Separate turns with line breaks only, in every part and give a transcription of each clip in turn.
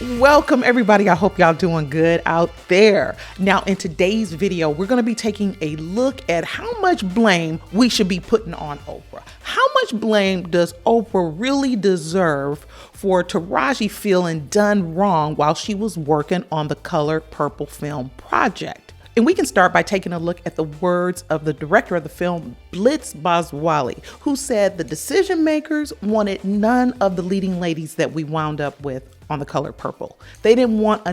Welcome everybody. I hope y'all doing good out there. Now in today's video, we're going to be taking a look at how much blame we should be putting on Oprah. How much blame does Oprah really deserve for Taraji feeling done wrong while she was working on the Color Purple film project? And we can start by taking a look at the words of the director of the film, Blitz Boswali, who said the decision makers wanted none of the leading ladies that we wound up with on the Color Purple. They didn't want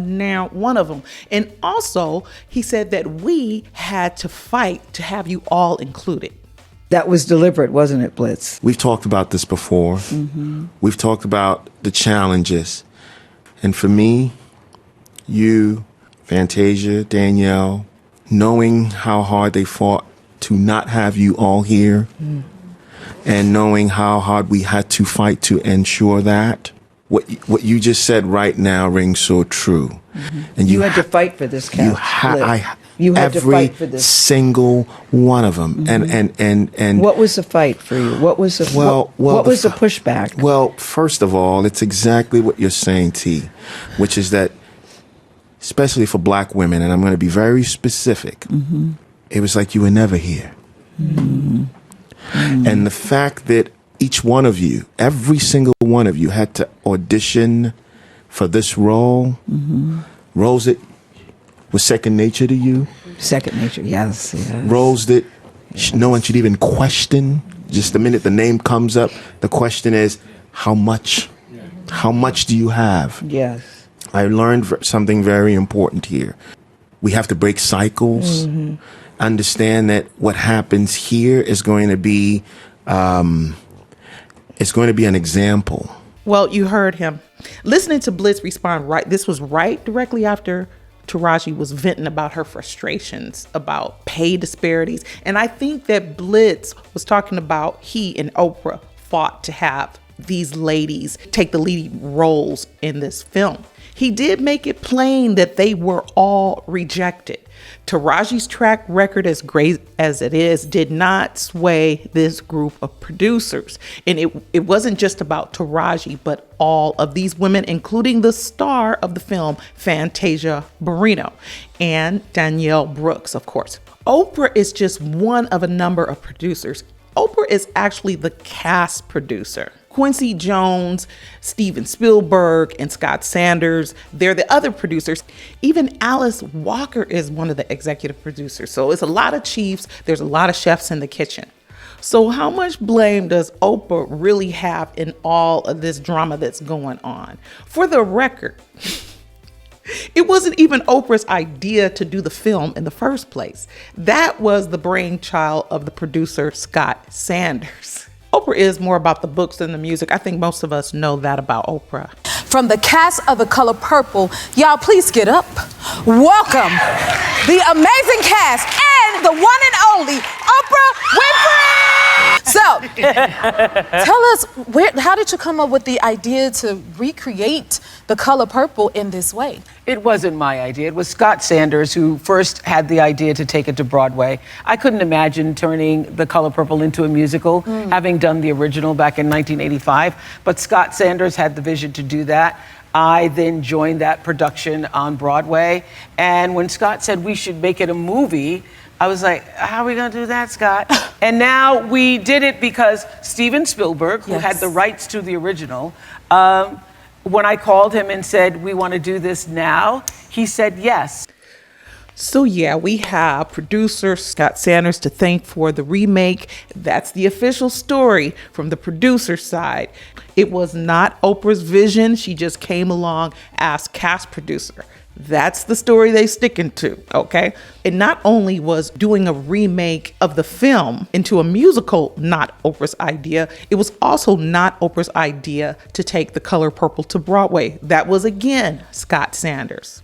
one of them. And also, he said that we had to fight to have you all included.
That was deliberate, wasn't it, Blitz?
We've talked about this before. We've talked about the challenges. And for me, you, Fantasia, Danielle, knowing how hard they fought to not have you all here, and knowing how hard we had to fight to ensure that, what you just said right now rings so true. And
you had to fight for this cast. You had to fight for this.
Single one of them. And
what was the fight for you? What was the what was the pushback?
Well, first of all, it's exactly what you're saying, T, which is that, especially for black women, and I'm going to be very specific, it was like you were never here. And the fact that each one of you, every single one of you, had to audition for this role, roles that was second nature to you.
Second nature, yes.
Roles that no one should even question. Just the minute the name comes up, the question is, how much? How much do you have?
Yes.
I learned something very important here. We have to break cycles, understand that what happens here is going to be, it's going to be an example.
Well, you heard him. Listening to Blitz respond this was right directly after Taraji was venting about her frustrations about pay disparities. And I think that Blitz was talking about he and Oprah fought to have these ladies take the leading roles in this film. He did make it plain that they were all rejected. Taraji's track record, as great as it is, did not sway this group of producers. And it wasn't just about Taraji, but all of these women, including the star of the film, Fantasia Barrino, and Danielle Brooks, of course. Oprah is just one of a number of producers. Oprah is actually the cast producer. Quincy Jones, Steven Spielberg, and Scott Sanders, they're the other producers. Even Alice Walker is one of the executive producers. So it's a lot of chiefs. There's a lot of chefs in the kitchen. So how much blame does Oprah really have in all of this drama that's going on? For the record, it wasn't even Oprah's idea to do the film in the first place. That was the brainchild of the producer, Scott Sanders. Oprah is more about the books than the music. I think most of us know that about Oprah.
From the cast of The Color Purple, y'all please get up. Welcome the amazing cast and the one and only Oprah Winfrey. So, tell us, how did you come up with the idea to recreate The Color Purple in this way?
It wasn't my idea. It was Scott Sanders who first had the idea to take it to Broadway. I couldn't imagine turning The Color Purple into a musical, having done the original back in 1985. But Scott Sanders had the vision to do that. I then joined that production on Broadway. And when Scott said we should make it a movie, I was like, how are we going to do that, Scott? And now we did it because Steven Spielberg, who had the rights to the original, when I called him and said, we want to do this now, he said yes.
So yeah, we have producer Scott Sanders to thank for the remake. That's the official story from the producer side. It was not Oprah's vision. She just came along as cast producer. That's the story they sticking to, okay? And not only was doing a remake of the film into a musical not Oprah's idea, it was also not Oprah's idea to take The Color Purple to Broadway. That was, again, Scott Sanders.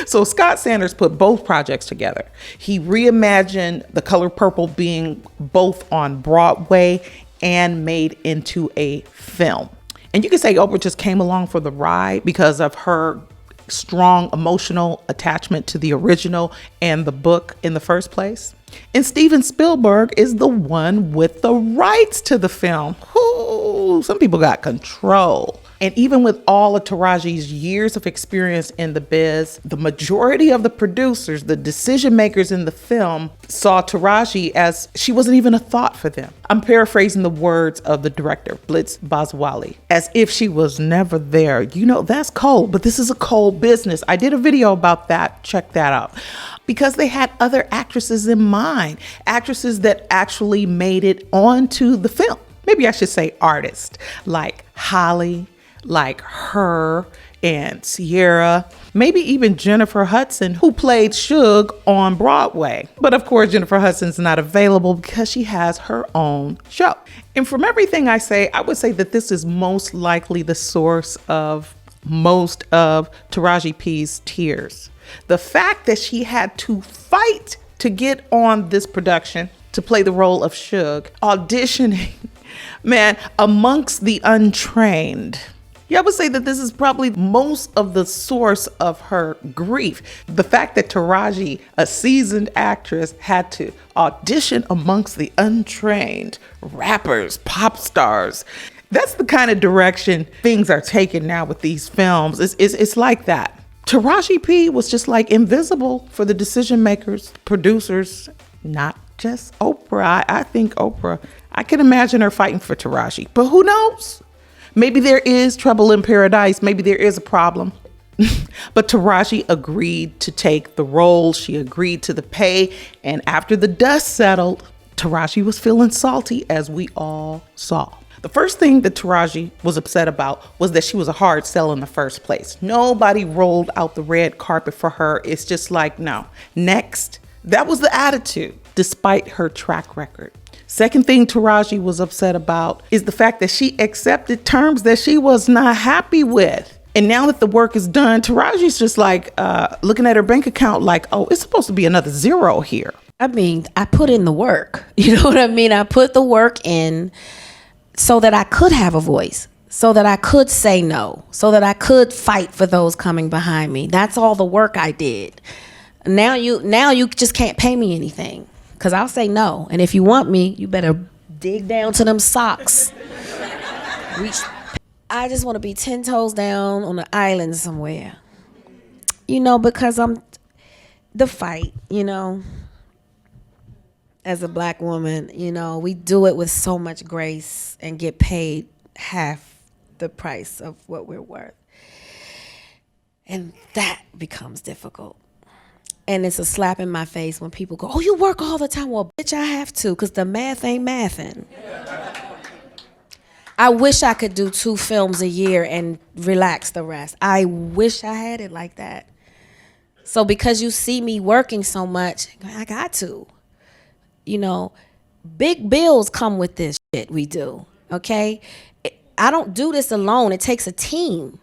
So Scott Sanders put both projects together. He reimagined The Color Purple being both on Broadway and made into a film. And you can say Oprah just came along for the ride because of her strong emotional attachment to the original and the book in the first place. And Steven Spielberg is the one with the rights to the film. Ooh, some people got control. And even with all of Taraji's years of experience in the biz, the majority of the producers, the decision makers in the film, saw Taraji as she wasn't even a thought for them. I'm paraphrasing the words of the director, Blitz Bazwali, as if she was never there. You know, that's cold, but this is a cold business. I did a video about that. Check that out. Because they had other actresses in mind, actresses that actually made it onto the film. Maybe I should say artists, like Halle, like H.E.R. and Ciara, maybe even Jennifer Hudson, who played Suge on Broadway. But of course, Jennifer Hudson's not available because she has her own show. And from everything I say, I would say that this is most likely the source of most of Taraji P's tears. The fact that she had to fight to get on this production to play the role of Suge, auditioning, man, amongst the untrained. Yeah, I would say that this is probably most of the source of her grief. The fact that Taraji, a seasoned actress, had to audition amongst the untrained rappers, pop stars. That's the kind of direction things are taken now with these films. It's like that. Taraji P was just like invisible for the decision makers, producers, not just Oprah. I think Oprah, I can imagine her fighting for Taraji, but who knows? Maybe there is trouble in paradise. Maybe there is a problem. But Taraji agreed to take the role. She agreed to the pay. And after the dust settled, Taraji was feeling salty, as we all saw. The first thing that Taraji was upset about was that she was a hard sell in the first place. Nobody rolled out the red carpet for her. It's just like, no. Next. That was the attitude, despite her track record. Second thing Taraji was upset about is the fact that she accepted terms that she was not happy with. And now that the work is done, Taraji's just like looking at her bank account like, oh, it's supposed to be another zero here.
I mean, I put in the work. You know what I mean? I put the work in so that I could have a voice, so that I could say no, so that I could fight for those coming behind me. That's all the work I did. Now you just can't pay me anything, because I'll say no. And if you want me, you better dig down to them socks. I just want to be 10 toes down on an island somewhere. You know, because I'm the fight, you know. As a black woman, you know, we do it with so much grace and get paid half the price of what we're worth. And that becomes difficult. And it's a slap in my face when people go, oh, you work all the time. Well, bitch, I have to, because the math ain't mathin'. I wish I could do 2 films a year and relax the rest. I wish I had it like that. So because you see me working so much, I got to. You know, big bills come with this shit we do, okay? I don't do this alone. It takes a team.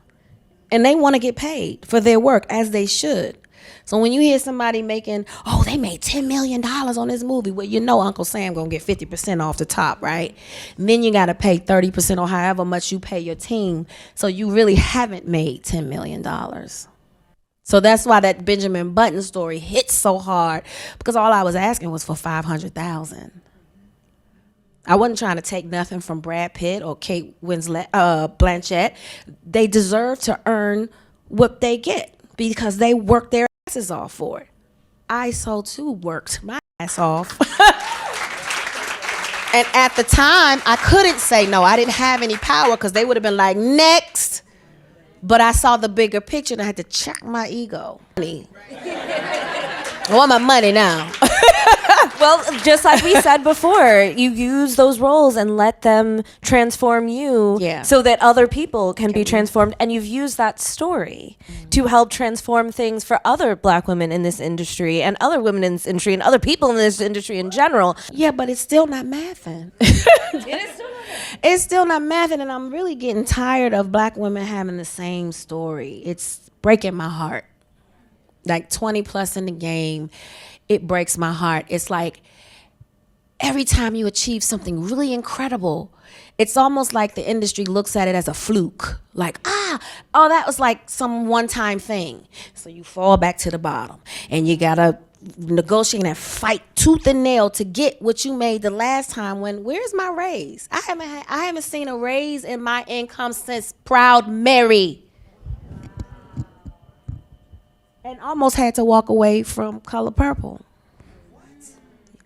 And they want to get paid for their work, as they should. So when you hear somebody making, oh, they made $10 million on this movie, well, you know Uncle Sam going to get 50% off the top, right? And then you got to pay 30% or however much you pay your team. So you really haven't made $10 million. So that's why that Benjamin Button story hits so hard, because all I was asking was for $500,000. I wasn't trying to take nothing from Brad Pitt or Kate Winslet, Blanchett. They deserve to earn what they get because they work their asses off for it. I so too worked my ass off. And at the time, I couldn't say no. I didn't have any power because they would have been like, next. But I saw the bigger picture and I had to check my ego. I want my money now.
Well, just like we said before, you use those roles and let them transform you so that other people can be transformed. And you've used that story to help transform things for other black women in this industry and other women in this industry and other people in this industry in general.
Yeah, but it's still not mathing. It's still not mathing, and I'm really getting tired of black women having the same story. It's breaking my heart. Like 20 plus in the game, it breaks my heart. It's like every time you achieve something really incredible, it's almost like the industry looks at it as a fluke. Like, that was like some one-time thing. So you fall back to the bottom and you gotta negotiate and fight tooth and nail to get what you made the last time. Where's my raise? I haven't seen a raise in my income since Proud Mary. And almost had to walk away from Color Purple. What?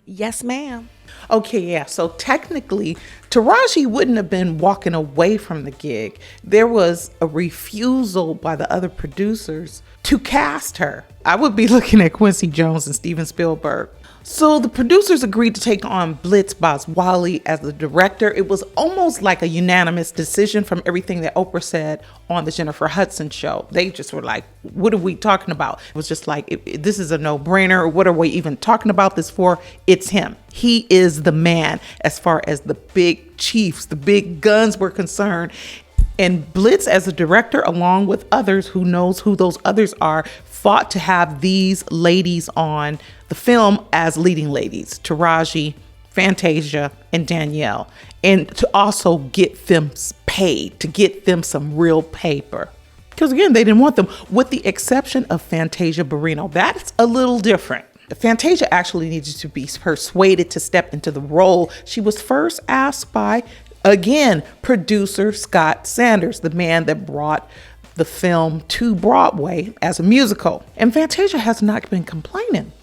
Yes, ma'am.
Okay, yeah. So technically, Taraji wouldn't have been walking away from the gig. There was a refusal by the other producers to cast her. I would be looking at Quincy Jones and Steven Spielberg. So the producers agreed to take on Blitz Boswali as the director. It was almost like a unanimous decision from everything that Oprah said on the Jennifer Hudson show. They just were like, what are we talking about? It was just like, this is a no-brainer. What are we even talking about this for? It's him. He is the man as far as the big chiefs, the big guns were concerned. And Blitz, as a director, along with others, who knows who those others are, fought to have these ladies on the film as leading ladies, Taraji, Fantasia, and Danielle, and to also get them paid, to get them some real paper. Because again, they didn't want them, with the exception of Fantasia Barrino. That's a little different. Fantasia actually needed to be persuaded to step into the role. She was first asked by, again, producer Scott Sanders, the man that brought the film to Broadway as a musical. And Fantasia has not been complaining.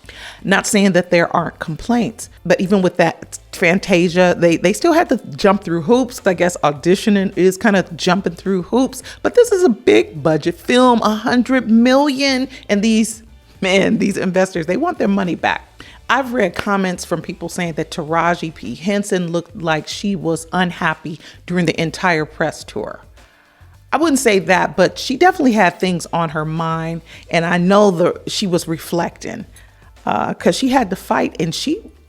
Not saying that there aren't complaints, but even with that, Fantasia, they still had to jump through hoops. I guess auditioning is kind of jumping through hoops, but this is a big budget film, $100 million, and these investors, they want their money back. I've read comments from people saying that Taraji P Henson looked like she was unhappy during the entire press tour. I wouldn't say that, but she definitely had things on her mind, and I know she was reflecting because she had to fight, and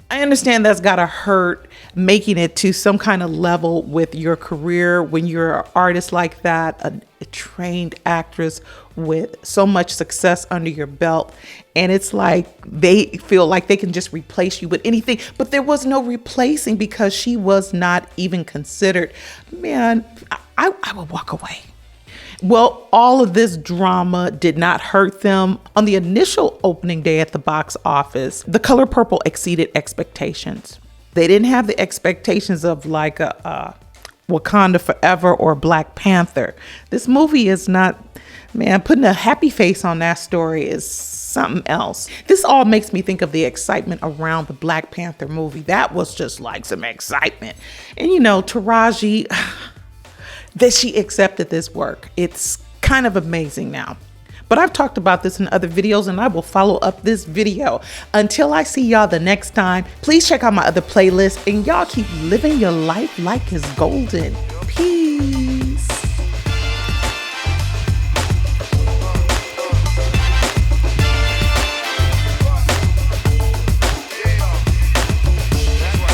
I understand that's gotta hurt making it to some kind of level with your career when you're an artist like that, a trained actress with so much success under your belt, and it's like they feel like they can just replace you with anything, but there was no replacing because she was not even considered. Man, I would walk away. Well, all of this drama did not hurt them. On the initial opening day at the box office, The Color Purple exceeded expectations. They didn't have the expectations of like a Wakanda Forever or Black Panther. This movie is not, man, putting a happy face on that story is something else. This all makes me think of the excitement around the Black Panther movie. That was just like some excitement. And Taraji, that she accepted this work. It's kind of amazing now. But I've talked about this in other videos, and I will follow up this video. Until I see y'all the next time, please check out my other playlist, and y'all keep living your life like it's golden.